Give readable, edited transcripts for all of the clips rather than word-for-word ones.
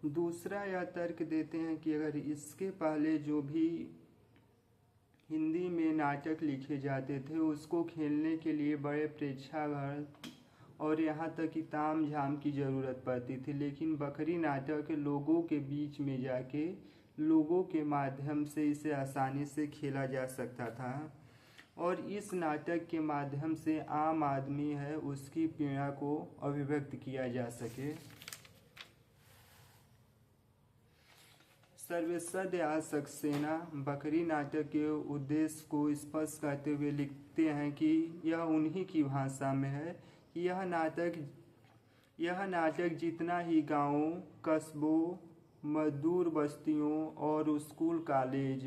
दूसरा यह तर्क देते हैं कि अगर इसके पहले जो भी हिंदी में नाटक लिखे जाते थे उसको खेलने के लिए बड़े प्रेक्षागृह और यहाँ तक कि ताम झाम की ज़रूरत पड़ती थी, लेकिन बकरी नाटक लोगों के बीच में जाके लोगों के माध्यम से इसे आसानी से खेला जा सकता था और इस नाटक के माध्यम से आम आदमी है उसकी पीड़ा को अभिव्यक्त किया जा सके। सर्वेसदया सक्सेना बकरी नाटक के उद्देश्य को स्पष्ट करते हुए लिखते हैं कि यह उन्हीं की भाषा में है कि यह नाटक जितना ही गांवों, कस्बों, मजदूर बस्तियों और स्कूल कॉलेज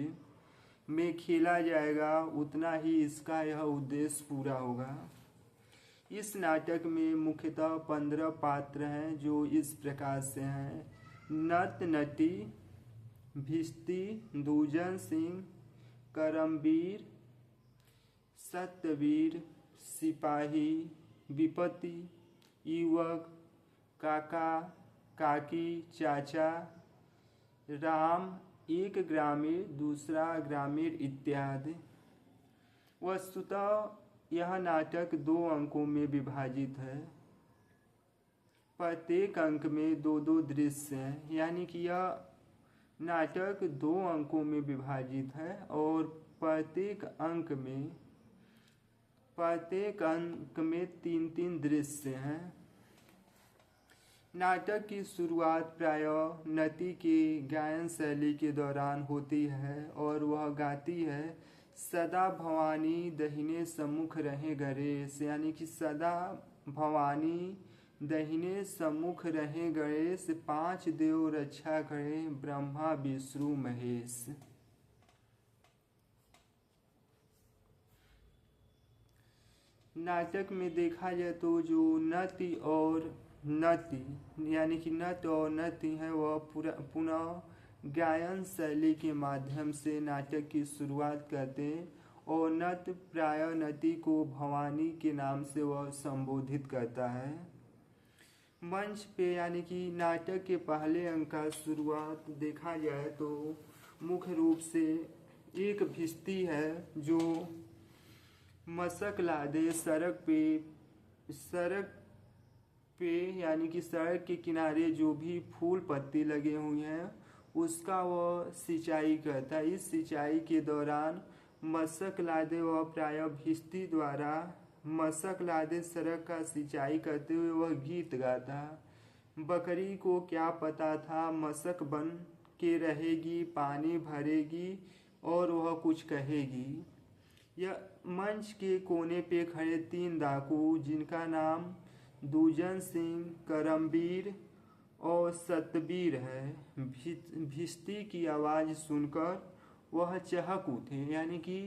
में खेला जाएगा उतना ही इसका यह उद्देश्य पूरा होगा। इस नाटक में मुख्यतः 15 पात्र हैं जो इस प्रकार से हैं: नट नटी, भिस्ती, दूजन सिंह, करमवीर, सत्यवीर, सिपाही, विपत्ति, युवक, काका, काकी, चाचा, राम, एक ग्रामीण, दूसरा ग्रामीण इत्यादि। वस्तुतः यह नाटक 2 अंकों में विभाजित है। प्रत्येक अंक में 2-2 दृश्य हैं, यानी कि यह नाटक 2 अंकों में विभाजित है और प्रत्येक अंक में 3-3 दृश्य हैं। नाटक की शुरुआत प्रायः नटी के गायन शैली के दौरान होती है और वह गाती है: सदा भवानी दहिने सम्मुख रहे गणेश, यानी कि सदा भवानी दहिने सम्मुख रहे गणेश, 5 देव रक्षा करे ब्रह्मा विष्णु महेश। नाटक में देखा जाए तो जो नटी यानी कि नट और नटी हैं वह पुनः गायन शैली के माध्यम से नाटक की शुरुआत करते हैं और नट प्रायः नटी को भवानी के नाम से वह संबोधित करता है। मंच पे यानी कि नाटक के पहले अंक का शुरुआत देखा जाए तो मुख्य रूप से एक भिस्ती है जो मशक लादे सड़क पे यानी कि सड़क के किनारे जो भी फूल पत्ती लगे हुए हैं उसका वह सिंचाई करता है। इस सिंचाई के दौरान मशक लादे वह प्रायः भिस्ती द्वारा मशक लादे सड़क का सिंचाई करते हुए वह गीत गाता। बकरी को क्या पता था मशक बन के रहेगी, पानी भरेगी और वह कुछ कहेगी। यह मंच के कोने पे खड़े 3 डाकू जिनका नाम दूजन सिंह, करमवीर और सतवीर है, भिस्ती की आवाज़ सुनकर वह चहक उठे, यानी कि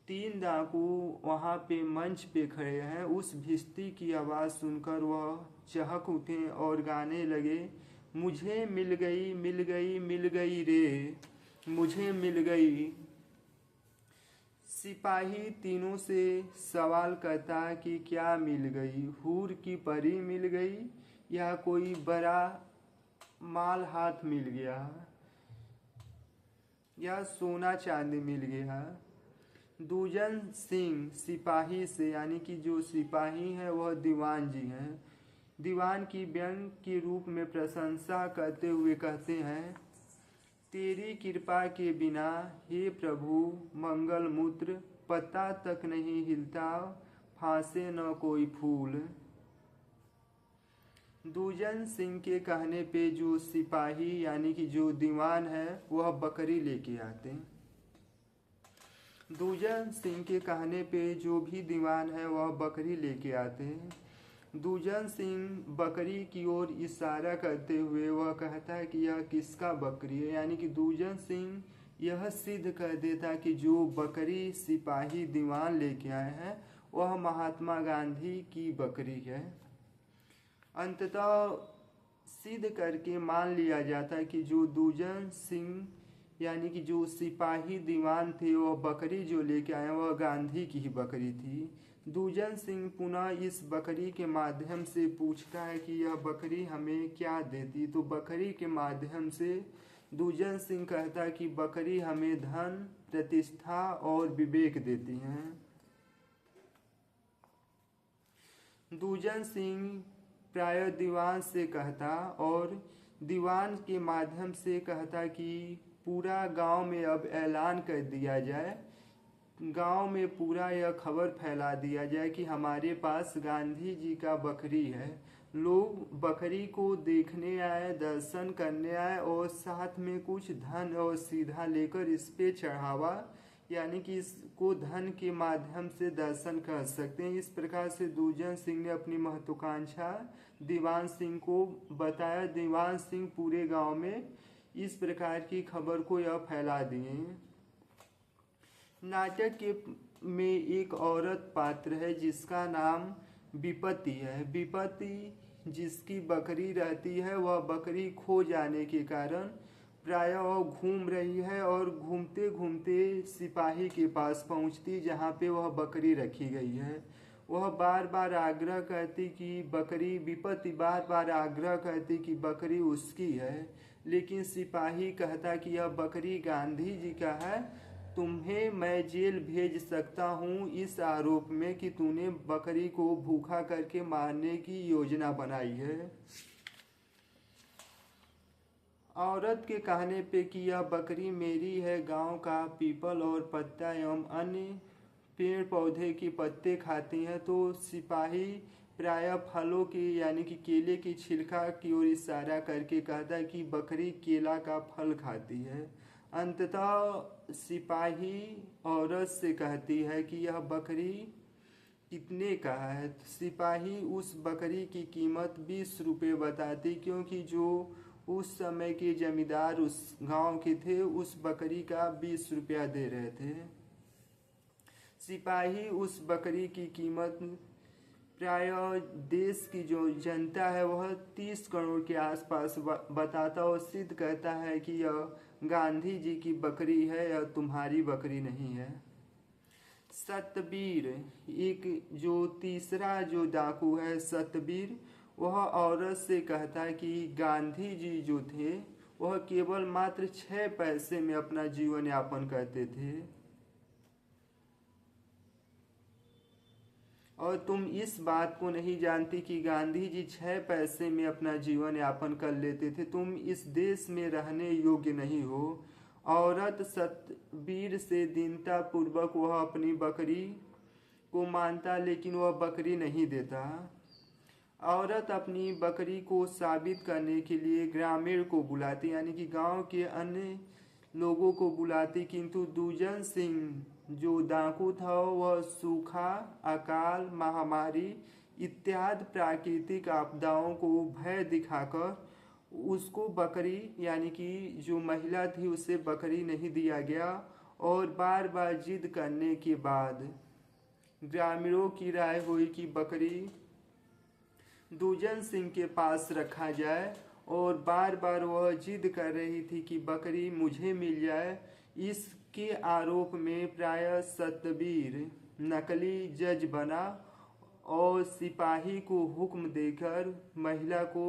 3 डाकू वहाँ पे मंच पे खड़े हैं। उस भिस्ती की आवाज़ सुनकर वह चहक उठे और गाने लगे: मुझे मिल गई मिल गई मिल गई रे, मुझे मिल गई। सिपाही तीनों से सवाल करता कि क्या मिल गई, हूर की परी मिल गई या कोई बड़ा माल हाथ मिल गया या सोना चांदी मिल गया। दूजन सिंह सिपाही से यानी कि जो सिपाही हैं वह दीवान जी हैं, दीवान की व्यंग के रूप में प्रशंसा करते हुए कहते हैं: तेरी कृपा के बिना हे प्रभु मंगल मूत्र, पत्ता तक नहीं हिलता, फांसे न कोई फूल। दूजन सिंह के कहने पे जो सिपाही यानी कि जो दीवान है वह बकरी लेके आते हैं। दूजन सिंह के कहने पे जो भी दीवान है वह बकरी लेके आते हैं। दूजन सिंह बकरी की ओर इशारा करते हुए वह कहता है कि यह किसका बकरी है, यानी कि दूजन सिंह यह सिद्ध कर देता कि जो बकरी सिपाही दीवान लेके आए हैं वह महात्मा गांधी की बकरी है। अंततः सिद्ध करके मान लिया जाता है कि जो दूजन सिंह यानी कि जो सिपाही दीवान थे वह बकरी जो लेके आए वह गांधी की ही बकरी थी। दूजन सिंह पुनः इस बकरी के माध्यम से पूछता है कि यह बकरी हमें क्या देती। तो बकरी के माध्यम से दूजन सिंह कहता है कि बकरी हमें धन, प्रतिष्ठा और विवेक देती हैं। दूजन सिंह प्राय दीवान से कहता और दीवान के माध्यम से कहता कि पूरा गांव में अब ऐलान कर दिया जाए, गांव में पूरा यह खबर फैला दिया जाए कि हमारे पास गांधी जी का बकरी है। लोग बकरी को देखने आए, दर्शन करने आए और साथ में कुछ धन और सीधा लेकर इस पे चढ़ावा, यानी कि इसको धन के माध्यम से दर्शन कर सकते हैं। इस प्रकार से दूजन सिंह ने अपनी महत्वाकांक्षा दीवान सिंह को बताया। दीवान सिंह पूरे गांव में इस प्रकार की खबर को यह फैला दिए। नाटक के में एक औरत पात्र है जिसका नाम विपत्ति है। विपत्ति जिसकी बकरी रहती है, वह बकरी खो जाने के कारण प्रायः वह घूम रही है और घूमते घूमते सिपाही के पास पहुंचती जहां पे वह बकरी रखी गई है। वह बार बार आग्रह करती कि बकरी, विपत्ति बार बार आग्रह करती कि बकरी उसकी है, लेकिन सिपाही कहता कि यह बकरी गांधी जी का है, तुम्हें मैं जेल भेज सकता हूँ इस आरोप में कि तूने बकरी को भूखा करके मारने की योजना बनाई है। औरत के कहने पे कि यह बकरी मेरी है, गांव का पीपल और पत्ता एवं अन्य पेड़ पौधे के पत्ते खाती हैं, तो सिपाही प्रायः फलों की यानी कि केले की छिलका की ओर इशारा करके कहता है कि बकरी केला का फल खाती है। अंततः सिपाही औरत से कहती है कि यह बकरी कितने का है। सिपाही उस बकरी की कीमत 20 रुपये बताती, क्योंकि जो उस समय के जमींदार उस गांव के थे उस बकरी का 20 रुपया दे रहे थे। सिपाही उस बकरी की कीमत प्राय देश की जो जनता है वह 30 करोड़ के आसपास बताता और सिद्ध करता है कि यह गांधी जी की बकरी है, यह तुम्हारी बकरी नहीं है। सतबीर, एक जो तीसरा जो डाकू है सतबीर, वह औरत से कहता है कि गांधी जी जो थे वह केवल मात्र 6 पैसे में अपना जीवन यापन करते थे और तुम इस बात को नहीं जानती कि गांधी जी 6 पैसे में अपना जीवन यापन कर लेते थे। तुम इस देश में रहने योग्य नहीं हो। औरत सतबीर से दीनता पूर्वक वह अपनी बकरी को मानता, लेकिन वह बकरी नहीं देता। औरत अपनी बकरी को साबित करने के लिए ग्रामीण को बुलाती, यानी कि गांव के अन्य लोगों को बुलाती, किंतु दूजन सिंह जो डाकू था वह सूखा, अकाल, महामारी इत्यादि प्राकृतिक आपदाओं को भय दिखाकर उसको बकरी यानी कि जो महिला थी उसे बकरी नहीं दिया गया और बार बार जिद करने के बाद ग्रामीणों की राय हुई कि बकरी दूजन सिंह के पास रखा जाए और बार बार वह जिद कर रही थी कि बकरी मुझे मिल जाए। इसके आरोप में प्रायः सतबीर नकली जज बना और सिपाही को हुक्म देकर महिला को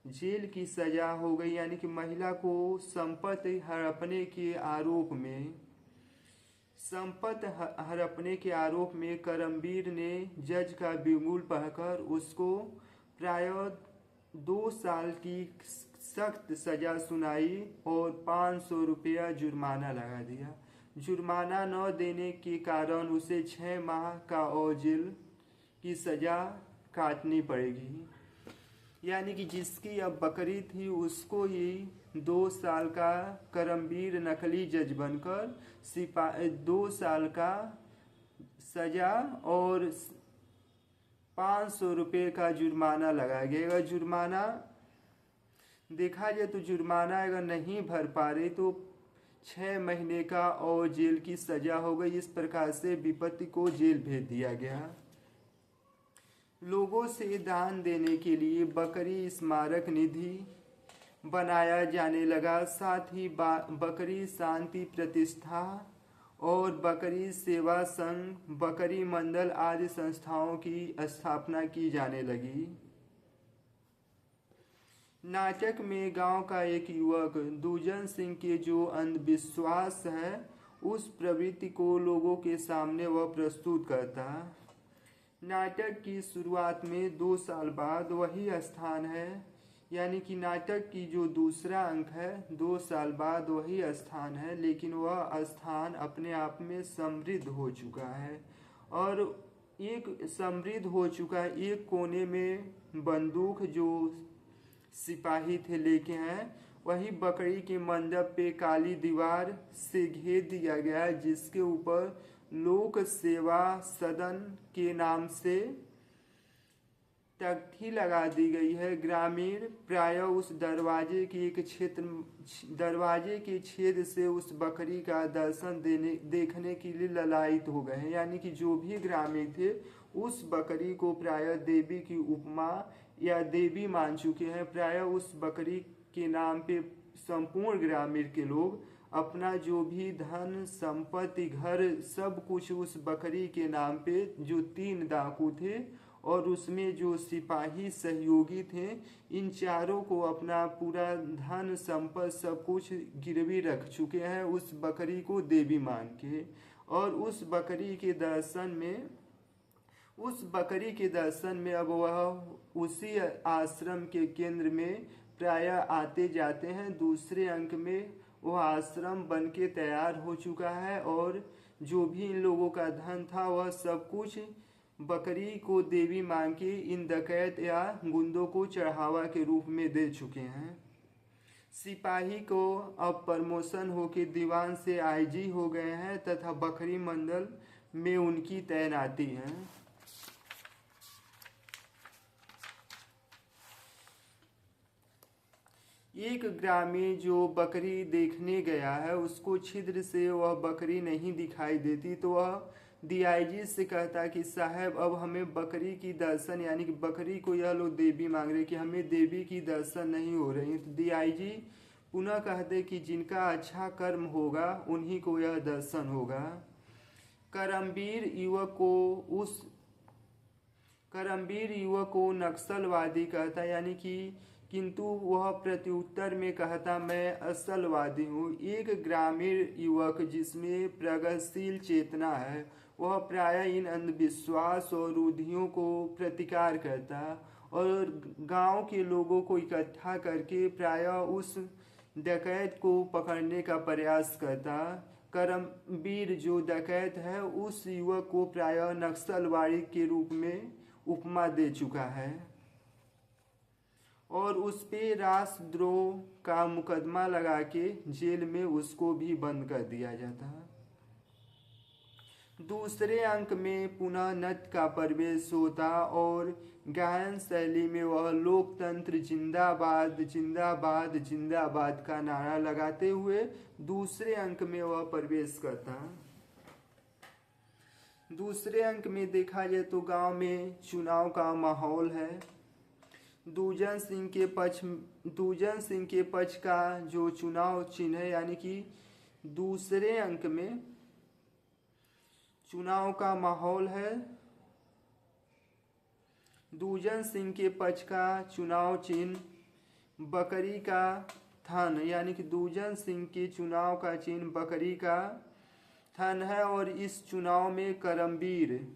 जेल की सजा हो गई, यानी कि महिला को संपत्ति हड़पने के आरोप में करमवीर ने जज का बिगुल पढ़कर उसको प्रायः 2 साल की सख्त सजा सुनाई और 500 रुपया जुर्माना लगा दिया। जुर्माना न देने के कारण उसे 6 माह का और जेल की सजा काटनी पड़ेगी। यानी कि जिसकी अब बकरी थी उसको ही 2 साल का करमवीर नकली जज बनकर 2 साल का सजा और 500 रुपये का जुर्माना लगाया गया। जुर्माना देखा जाए तो जुर्माना अगर नहीं भर पा रहे तो 6 महीने का और जेल की सजा हो गई। इस प्रकार से विपत्ति को जेल भेज दिया गया। लोगों से दान देने के लिए बकरी स्मारक निधि बनाया जाने लगा। साथ ही बकरी शांति, प्रतिष्ठा और बकरी सेवा संघ, बकरी मंडल आदि संस्थाओं की स्थापना की जाने लगी। नाटक में गांव का एक युवक दूजन सिंह के जो अंधविश्वास है उस प्रवृत्ति को लोगों के सामने वह प्रस्तुत करता। नाटक की शुरुआत में 2 साल बाद वही स्थान है, यानी कि नाटक की जो दूसरा अंक है 2 साल बाद वही स्थान है, लेकिन वह स्थान अपने आप में समृद्ध हो चुका है। और एक समृद्ध हो चुका है, एक कोने में बंदूक जो सिपाही थे लेके हैं, वही बकरी के मंडप पे काली दीवार से घेर दिया गया है, जिसके ऊपर लोक सेवा सदन के नाम से तख्ती लगा दी गई है। ग्रामीण प्रायः उस दरवाजे के छेद से उस बकरी का दर्शन देखने के लिए ललायित हो गए हैं, यानी कि जो भी ग्रामीण थे उस बकरी को प्रायः देवी की उपमा या देवी मान चुके हैं। प्रायः उस बकरी के नाम पे संपूर्ण ग्रामीण के लोग अपना जो भी धन संपत्ति घर सब कुछ उस बकरी के नाम पे, जो 3 डाकू थे और उसमें जो सिपाही सहयोगी थे, इन चारों को अपना पूरा धन संपत्ति सब कुछ गिरवी रख चुके हैं उस बकरी को देवी मान के। और उस बकरी के दर्शन में अब वह उसी आश्रम के केंद्र में प्रायः आते जाते हैं। दूसरे अंक में वह आश्रम बन के तैयार हो चुका है और जो भी इन लोगों का धन था वह सब कुछ बकरी को देवी मान के इन डकैत या गुंडों को चढ़ावा के रूप में दे चुके हैं। सिपाही को अब प्रमोशन होके दीवान से आईजी हो गए हैं तथा बकरी मंडल में उनकी तैनाती है। एक ग्रामीण जो बकरी देखने गया है उसको छिद्र से वह बकरी नहीं दिखाई देती, तो वह डीआईजी से कहता कि साहब अब हमें बकरी की दर्शन, यानी कि बकरी को यह लोग देवी मांग रहे कि हमें देवी की दर्शन नहीं हो रही। तो डीआईजी पुनः कहते कि जिनका अच्छा कर्म होगा उन्हीं को यह दर्शन होगा। करमवीर युवक को नक्सलवादी कहता, यानी कि किंतु वह प्रत्युत्तर में कहता मैं असलवादी हूँ। एक ग्रामीण युवक जिसमें प्रगतिशील चेतना है वह प्रायः इन अंधविश्वास और रूढ़ियों को प्रतिकार करता और गांव के लोगों को इकट्ठा करके प्रायः उस डकैत को पकड़ने का प्रयास करता। करमवीर जो डकैत है उस युवक को प्रायः नक्सलवादी के रूप में उपमा दे चुका है और उस पे राष्ट्रद्रोह का मुकदमा लगा के जेल में उसको भी बंद कर दिया जाता। दूसरे अंक में पुनः नृत्य का प्रवेश होता और गायन शैली में वह लोकतंत्र जिंदाबाद जिंदाबाद जिंदाबाद का नारा लगाते हुए दूसरे अंक में वह प्रवेश करता। दूसरे अंक में देखा जाए तो गांव में चुनाव का माहौल है। दूजन सिंह के पक्ष का जो चुनाव चिन्ह है, यानी कि दूसरे अंक में चुनाव का माहौल है। दूजन सिंह के पक्ष का चुनाव चिन्ह बकरी का थन, यानी कि दूजन सिंह के चुनाव का चिन्ह बकरी का थन है और इस चुनाव में करमवीर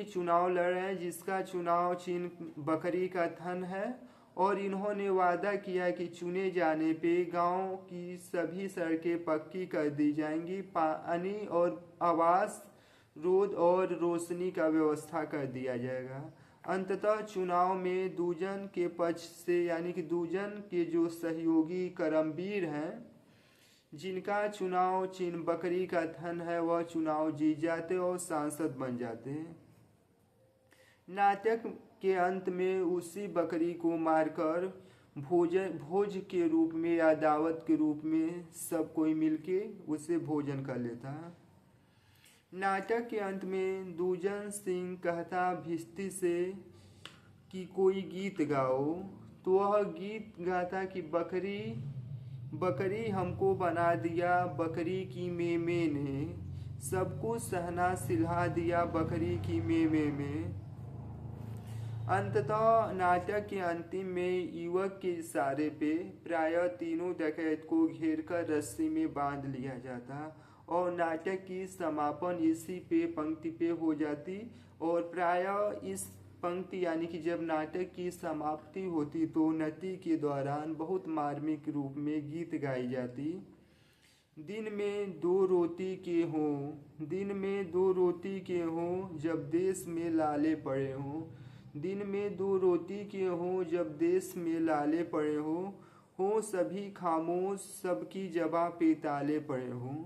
चुनाव लड़ रहे हैं जिसका चुनाव चिन्ह बकरी का थन है और इन्होंने वादा किया कि चुने जाने पे गांव की सभी सड़कें पक्की कर दी जाएंगी, पानी और आवास, रोड और रोशनी का व्यवस्था कर दिया जाएगा। अंततः चुनाव में दूजन के पक्ष से, यानी कि दूजन के जो सहयोगी करमवीर हैं जिनका चुनाव चिन्ह बकरी का थन है, वह चुनाव जीत जाते और सांसद बन जाते हैं। नाटक के अंत में उसी बकरी को मारकर भोज के रूप में या दावत के रूप में सब कोई मिलके उसे भोजन कर लेता। नाटक के अंत में दूजन सिंह कहता भिस्ती से कि कोई गीत गाओ, तो वह गीत गाता कि बकरी बकरी हमको बना दिया बकरी की मेमे ने, सबको सहना सिला दिया बकरी की मेमे में। अंततः नाटक के अंतिम में युवक के इशारे पे प्रायः तीनों डकैत को घेर कर रस्सी में बांध लिया जाता और नाटक की समापन इसी पे पंक्ति पे हो जाती। और प्रायः इस पंक्ति यानी कि जब नाटक की समाप्ति होती तो नृत्य के दौरान बहुत मार्मिक रूप में गीत गाई जाती। दिन में दो रोटी के हों, दिन में दो रोटी के हों, जब देश में लाले पड़े हों। दिन में दो रोटी के हों, जब देश में लाले पड़े हों सभी खामोश, सबकी जबा पे ताले पड़े हों।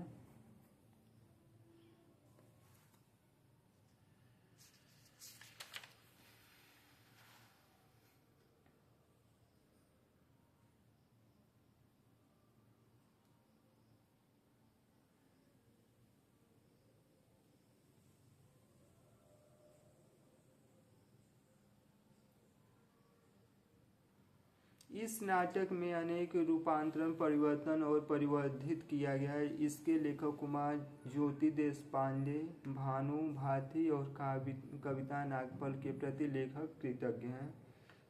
इस नाटक में अनेक रूपांतरण, परिवर्तन और परिवर्धित किया गया है। इसके लेखक कुमार ज्योति देशपांडे, भानु भारती और कविता नागपाल के प्रति लेखक कृतज्ञ हैं।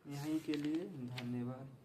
यहीं के लिए धन्यवाद।